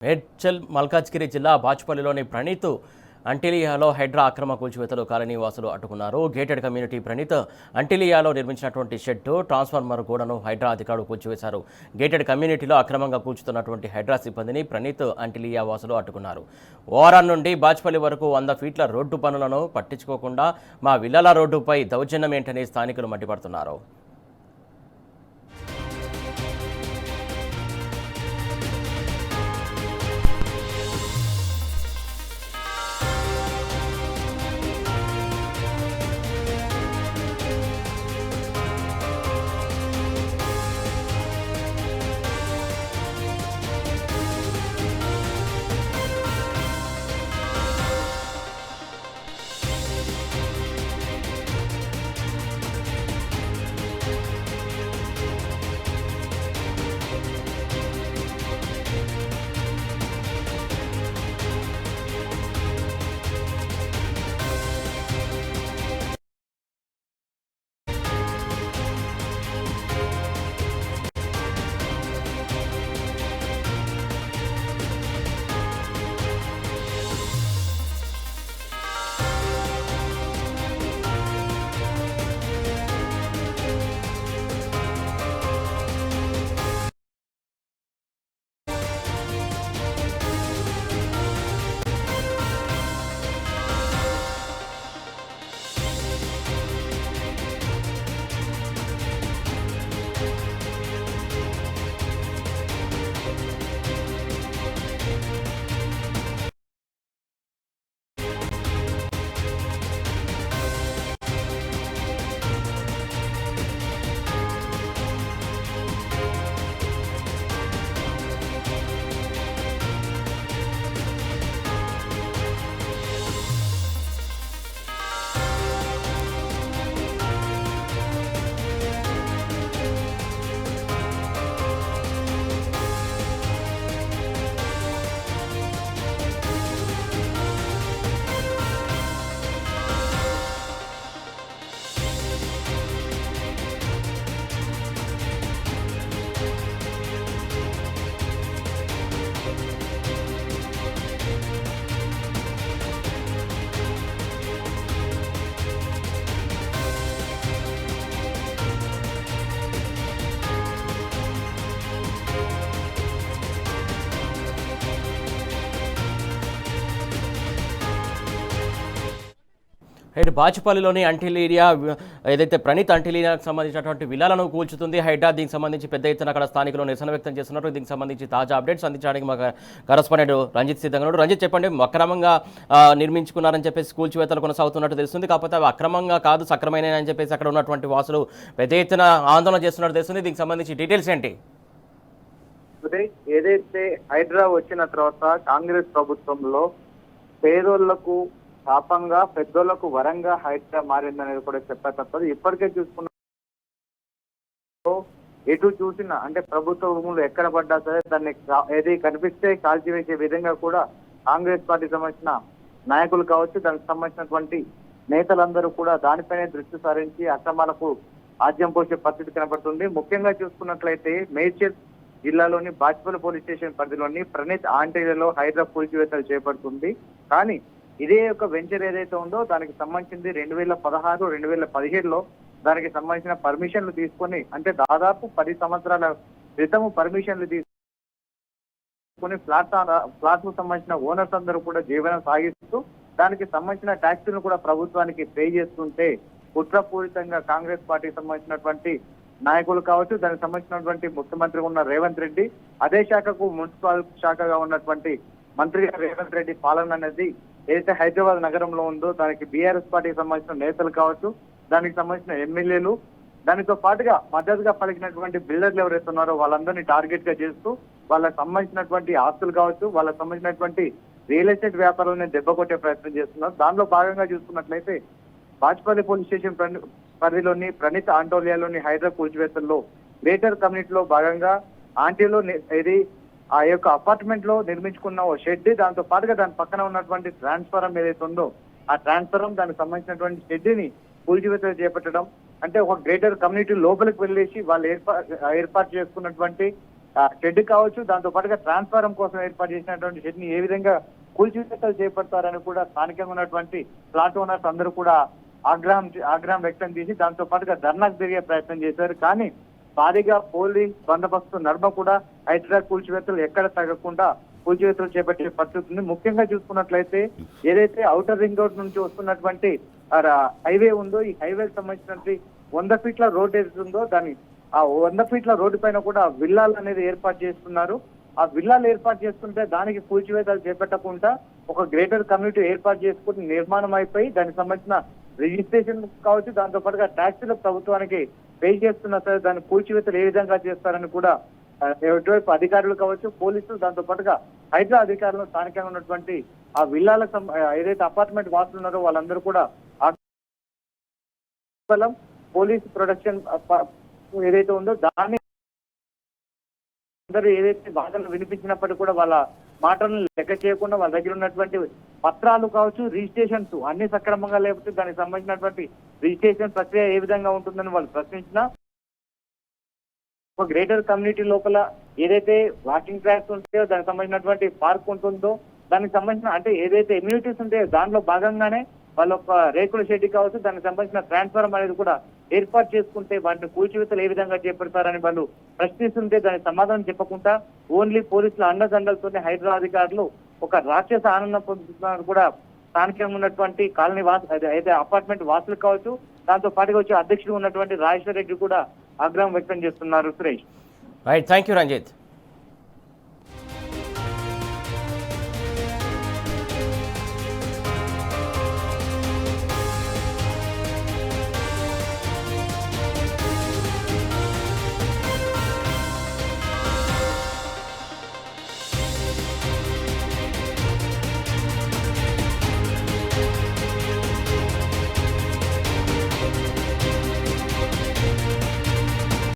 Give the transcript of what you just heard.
మేడ్చల్ మల్కాజ్గిరి జిల్లా బాచుపల్లిలోని ప్రణీత్ అంటిలియాలో హైడ్రా అక్రమ కూల్చివేతలు కాలనీ వాసులు అడ్డుకున్నారు. గేటెడ్ కమ్యూనిటీ ప్రణీత్ అంటిలియాలో నిర్మించినటువంటి షెడ్, ట్రాన్స్ఫార్మర్ గోడను హైడ్రా అధికారులు కూల్చివేశారు. గేటెడ్ కమ్యూనిటీలో అక్రమంగా కూల్చుతున్నటువంటి హైడ్రా సిబ్బందిని ప్రణీత్ అంటిలియా వాసులు అడ్డుకున్నారు. ఓఆర్ఆర్ నుండి బాచుపల్లి వరకు 100 ఫీట్ల రోడ్డు పనులను పట్టించుకోకుండా మా విల్లల రోడ్డుపై దౌర్జన్యం ఏంటని స్థానికులు మండిపడుతున్నారు. రైట్, బాచుపల్లిలోని అంటిలీరియా ఏదైతే ప్రణీత్ అంటిలీరియాకు సంబంధించినటువంటి విల్లాలను కూల్చుతుంది హైడ్రా. దీనికి సంబంధించి పెద్ద ఎత్తున అక్కడ స్థానికులు నిరసన వ్యక్తం చేస్తున్నారు. దీనికి సంబంధించి తాజా అప్డేట్స్ అందించడానికి మా కరస్పాండెంట్ రంజిత్ సిద్ధంగా ఉన్నాడు. రంజిత్, చెప్పండి, అక్రమంగా నిర్మించుకున్నారని చెప్పేసి కూల్చివేతలు కొనసాగుతున్నట్టు తెలుస్తుంది. కాకపోతే అవి అక్రమంగా కాదు, సక్రమైన అని చెప్పేసి అక్కడ ఉన్నటువంటి వాసులు పెద్ద ఎత్తున ఆందోళన చేస్తున్నట్టు తెలుస్తుంది. దీనికి సంబంధించి డీటెయిల్స్ ఏంటి? ఏదైతే హైడ్రా వచ్చిన తర్వాత కాంగ్రెస్ ప్రభుత్వంలో పేదోళ్లకు శాపంగా, పెద్దోళ్లకు వరంగా హైడ్రా మారిందనేది కూడా చెప్పా తప్పదు. ఇప్పటికే చూసుకున్న ఎటు చూసినా అంటే ప్రభుత్వ భూములు ఎక్కడ పడ్డా సరే దాన్ని ఏది కనిపిస్తే కాల్చివేసే విధంగా కూడా కాంగ్రెస్ పార్టీకి సంబంధించిన నాయకులు కావచ్చు, దానికి సంబంధించినటువంటి నేతలందరూ కూడా దానిపైనే దృష్టి సారించి అక్రమాలకు ఆద్యం పోసే పరిస్థితి కనబడుతుంది. ముఖ్యంగా చూసుకున్నట్లయితే మేడ్చల్ జిల్లాలోని బాచుపల్లి పోలీస్ స్టేషన్ పరిధిలోని ప్రణీత్ ఆంటీలలో హైడ్రా కూల్చివేతలు చేపడుతుంది. కానీ ఇదే యొక్క వెంచర్ ఏదైతే ఉందో దానికి సంబంధించింది 2016, 2017లో దానికి సంబంధించిన పర్మిషన్లు తీసుకొని, అంటే దాదాపు 10 సంవత్సరాల క్రితం పర్మిషన్లు తీసుకొని ఫ్లాట్ కు సంబంధించిన ఓనర్స్ అందరూ కూడా జీవనం సాగిస్తూ దానికి సంబంధించిన ట్యాక్సులను కూడా ప్రభుత్వానికి పే చేస్తుంటే కుట్రపూరితంగా కాంగ్రెస్ పార్టీకి సంబంధించినటువంటి నాయకులు కావచ్చు, దానికి సంబంధించినటువంటి ముఖ్యమంత్రి ఉన్న రేవంత్ రెడ్డి, అదే శాఖకు మున్సిపల్ శాఖగా ఉన్నటువంటి మంత్రి రేవంత్ రెడ్డి పాలన అనేది ఏదైతే హైదరాబాద్ నగరంలో ఉందో దానికి బీఆర్ఎస్ పార్టీకి సంబంధించిన నేతలు కావచ్చు, దానికి సంబంధించిన ఎమ్మెల్యేలు, దానితో పాటుగా మద్దతుగా పలికినటువంటి బిల్డర్లు ఎవరైతే ఉన్నారో వాళ్ళందరినీ టార్గెట్ గా చేస్తూ వాళ్ళకి సంబంధించినటువంటి ఆస్తులు కావచ్చు, వాళ్ళకి సంబంధించినటువంటి రియల్ ఎస్టేట్ వ్యాపారాలను దెబ్బ కొట్టే ప్రయత్నం చేస్తున్నారు. దానిలో భాగంగా చూసుకున్నట్లయితే బాచుపల్లి పోలీస్ స్టేషన్ పరిధిలోని ప్రణీత్ ఆంటోలియాలోని హైడ్రా కూల్చివేతల్లో గ్రేటర్ కమ్యూనిటీలో భాగంగా ఆంటీలో ఇది ఆ యొక్క అపార్ట్మెంట్ లో నిర్మించుకున్న ఓ షెడ్, దాంతో పాటుగా దాని పక్కన ఉన్నటువంటి ట్రాన్స్ఫారం ఏదైతే ఉందో ఆ ట్రాన్స్ఫారం దానికి సంబంధించినటువంటి షెడ్ ని కూల్చివేత చేపట్టడం, అంటే ఒక గ్రేటర్ కమ్యూనిటీ లోపలికి వెళ్ళేసి వాళ్ళు ఏర్పాటు చేసుకున్నటువంటి షెడ్ కావచ్చు, దాంతో పాటుగా ట్రాన్స్ఫారం కోసం ఏర్పాటు చేసినటువంటి షెడ్ ని ఏ విధంగా కూల్చివేతలు చేపడతారని కూడా స్థానికంగా ఉన్నటువంటి ప్లాట్ ఓనర్స్ అందరూ కూడా ఆగ్రహం వ్యక్తం చేసి దాంతో పాటుగా ధర్నాకు తిరిగే ప్రయత్నం చేశారు. కానీ భారీగా పోలీస్ బందోబస్తు నడుమ కూడా హైడ్రా కూల్చివేతలు ఎక్కడ తగ్గకుండా కూల్చివేతలు చేపట్టే పరిస్థితి ఉంది. ముఖ్యంగా చూసుకున్నట్లయితే ఏదైతే ఔటర్ రింగ్ రోడ్ నుంచి వస్తున్నటువంటి హైవే ఉందో, ఈ హైవేకి సంబంధించినటువంటి 100 ఫీట్ల రోడ్ ఏదైతే ఉందో దాని ఆ 100 ఫీట్ల రోడ్డు పైన కూడా విల్లాలు అనేది ఏర్పాటు చేస్తున్నారు. ఆ విల్లాలు ఏర్పాటు చేస్తుంటే దానికి కూల్చివేతలు చేపట్టకుండా ఒక గ్రేటర్ కమ్యూనిటీ ఏర్పాటు చేసుకుని నిర్మాణం అయిపోయి దానికి సంబంధించిన రిజిస్ట్రేషన్ కావచ్చు, దాంతో పాటుగా ట్యాక్సీలు ప్రభుత్వానికి పే చేస్తున్నా సరే దాని కూల్చివేతలు ఏ విధంగా చేస్తారని కూడా ఎటువైపు అధికారులు కావచ్చు, పోలీసులు, దాంతో పాటుగా హైడ్రా అధికారులు, స్థానికంగా ఉన్నటువంటి ఆ విల్లాలకు ఏదైతే అపార్ట్మెంట్ వాసులు ఉన్నారో వాళ్ళందరూ కూడా పోలీస్ ప్రొడక్షన్ ఏదైతే ఉందో దాన్ని అందరూ ఏదైతే బాధలు వినిపించినప్పటికీ కూడా వాళ్ళ మాటలను లెక్క చేయకుండా వాళ్ళ దగ్గర ఉన్నటువంటి పత్రాలు కావచ్చు, రిజిస్ట్రేషన్స్ అన్ని సక్రమంగా లేకపోతే దానికి సంబంధించినటువంటి రిజిస్ట్రేషన్ ప్రక్రియ ఏ విధంగా ఉంటుందని వాళ్ళు ప్రశ్నించినా ఒక గ్రేటర్ కమ్యూనిటీ లోపల ఏదైతే వాకింగ్ ట్రాక్స్ ఉంటాయో దానికి సంబంధించినటువంటి పార్క్ ఉంటుందో దానికి సంబంధించిన అంటే ఏదైతే ఇమ్యూనిటీస్ ఉంటాయో దానిలో భాగంగానే వాళ్ళ ఒక రేకుల షెడ్ కావచ్చు, దానికి సంబంధించిన ట్రాన్స్ఫార్మర్ అనేది కూడా ఏర్పాటు చేసుకుంటే వాటిని కూల్చివేతలు ఏ విధంగా చేపడతారని వాళ్ళు ప్రశ్నిస్తుంటే దానికి సమాధానం చెప్పకుండా ఓన్లీ పోలీసుల అండదండలతోనే హైడ్రా అధికారులు ఒక రాక్షస ఆనందం పొందుతున్నారు కూడా స్థానికంగా ఉన్నటువంటి కాలనీ అయితే అపార్ట్మెంట్ వాసులు కావచ్చు, దాంతో పాటుగా వచ్చి అధ్యక్షుడు ఉన్నటువంటి రాజేశ్వర రెడ్డి కూడా ఆగ్రహం వ్యక్తం చేస్తున్నారు. Suresh, right, thank you Ranjith.